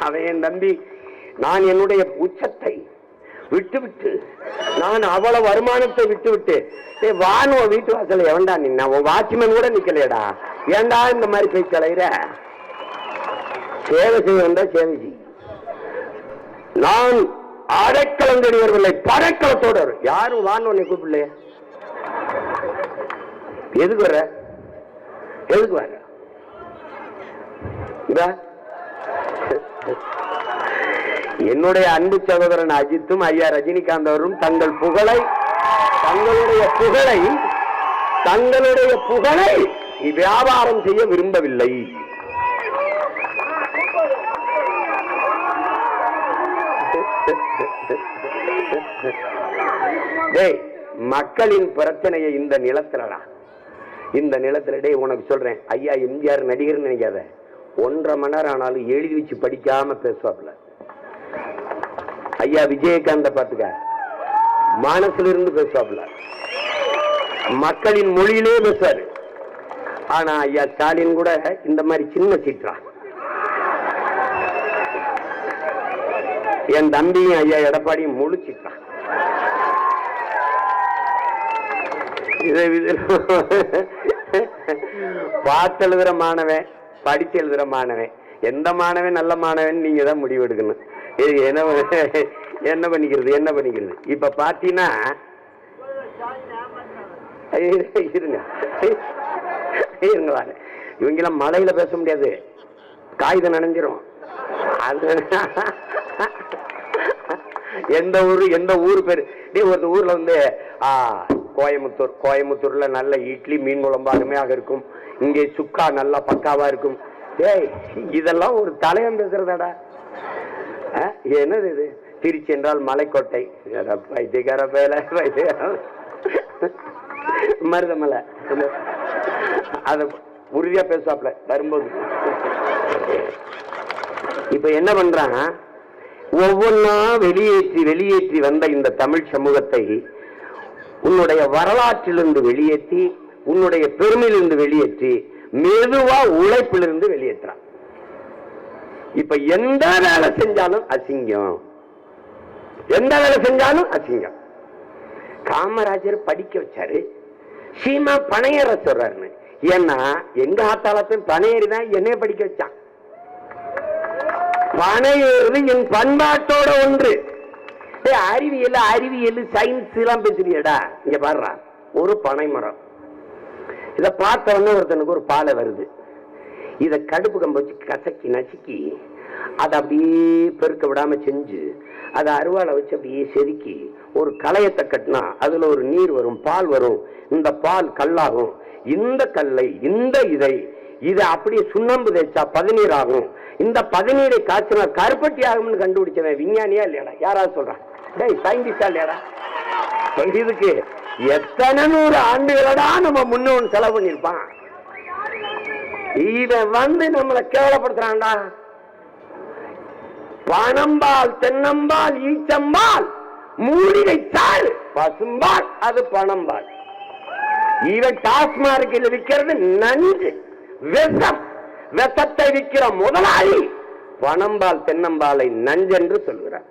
அவன் என் தம்பி. நான் என்னுடைய உச்சத்தை விட்டு நான் அவ்வளவு வருமானத்தை விட்டு வானுவ வீட்டு வாசல எவன்டா நின்னா? உன் வாட்ச்மேன் கூட நிக்கலையடா. ஏண்டா இந்த மாதிரி போய் தலையிற? சேவை செய்ய வந்தா சேவை செய். நான் அடைக்கலம் தெரியவில்லை, படைக்கலத்தோடு. யாரும் வான்னு உன்னை கூப்பிடலையே. எதுக்கு வர? எதுக்கு வர? என்னுடைய அன்பு சகோதரன் அஜித்தும் ஐயா ரஜினிகாந்த் அவரும் தங்களுடைய புகழை வியாபாரம் செய்ய விரும்பவில்லை. மக்களின் பிரச்சனையை இந்த நிலத்துல உனக்கு சொல்றேன். ஐயா எம்ஜிஆர் நடிகர் நினைக்காத. 1.5 மணி நேரம் ஆனாலும் எழுதி வச்சு படிக்காம பேசுவாப்ல. ஐயா விஜயகாந்த பாத்துக்க, மனசுல இருந்து பேசுவாப்ல, மக்களின் மொழியிலே பேசுவாரு. ஆனா ஐயா ஸ்டாலின் கூட இந்த மாதிரி சின்ன சீற்றா. என் தம்பியும் ஐயா எடப்பாடியும் முழு சீற்றா. பார்த்து எழுதுற மாணவன், படிச்சு எழுதுற மாணவன், எந்த மாணவன் நல்ல மாணவன் நீங்க தான் முடிவு எடுக்கணும். என்ன பண்ணிக்கிறது? இப்ப பாத்தீங்கன்னா இவங்கெல்லாம் மழையில பேச முடியாது, காகிதம் நனைஞ்சிரும். எந்த ஊர் பேரு? ஒரு ஊர்ல வந்து கோயம்புத்தூர்ல நல்ல இட்லி மீன் குழம்பு அருமையாக இருக்கும், இங்கே சுக்கா நல்லா பக்காவா இருக்கும். இதெல்லாம் ஒரு தலையம் பேசுறதாடா. என்னது இது? திருச்சி என்றால் மலைக்கோட்டை. பைத்தியக்கார பேல மருதமலை. அத உறுதியா பேசுவாப்ல வரும்போது. இப்ப என்ன பண்றாங்க? ஒவ்வொன்னா வெளியேற்றி வந்த இந்த தமிழ் சமூகத்தை உன்னுடைய வரலாற்றிலிருந்து வெளியேற்றி, உன்னுடைய பெருமையிலிருந்து வெளியேற்றி, மெதுவா உழைப்பிலிருந்து வெளியேற்றான். இப்ப எந்த வேலை செஞ்சாலும் அசிங்கம், எந்த வேலை செஞ்சாலும் அசிங்கம். காமராஜர் படிக்க வச்சாரு, சீமா பனையேற சொல்றாரு. ஏன்னா எங்க ஆத்தாளத்தையும் பனையேறிதான் என்னைய படிக்க வச்சான். பனையேறு என் பண்பாட்டோட ஒன்று. அறிவியல் சயின்ஸ் எல்லாம் பேசுறியடா. இங்க பாடுறா, ஒரு பனை மரம். இத பார்த்த உடனே ஒருத்தனுக்கு ஒரு பாலை வருது. இத கடுப்பு கம்ப வச்சு கசக்கி நசுக்கி அதை அப்படியே பெருக்க விடாம செஞ்சு அதை அருவாளை வச்சு அப்படியே செதுக்கி ஒரு களையத்தை கட்டினா அதுல ஒரு நீர் வரும், பால் வரும். இந்த பால் கல்லாகும். இந்த கல்லை இதை அப்படியே சுண்ணாம்பு தேய்ச்சா பதநீர் ஆகும். இந்த பதநீரை காய்ச்சினா கருப்பட்டி ஆகும்னு கண்டுபிடிச்சவன் விஞ்ஞானியா இல்லையாடா? யாராவது சொல்றான்? சயின்டிஸ்டா இல்லையாடா? இதுக்கு எத்தனை 100 ஆண்டுகளடா நம்ம முன்னோன் செலவு பண்ணிருப்பான். இத நம்மளை கேவலப்படுத்துறான்டா. பணம்பால், தென்னம்பால், ஈச்சம்பால், மூலிகை சால், பசும்பால், அது பணம்பால். இவன் டாஸ்மார்க்கில் விற்கிறது நஞ்சு, விஷம். விஷத்தை விற்கிற முதலாளி பணம்பால் தென்னம்பாலை நஞ்சென்று சொல்கிறார்.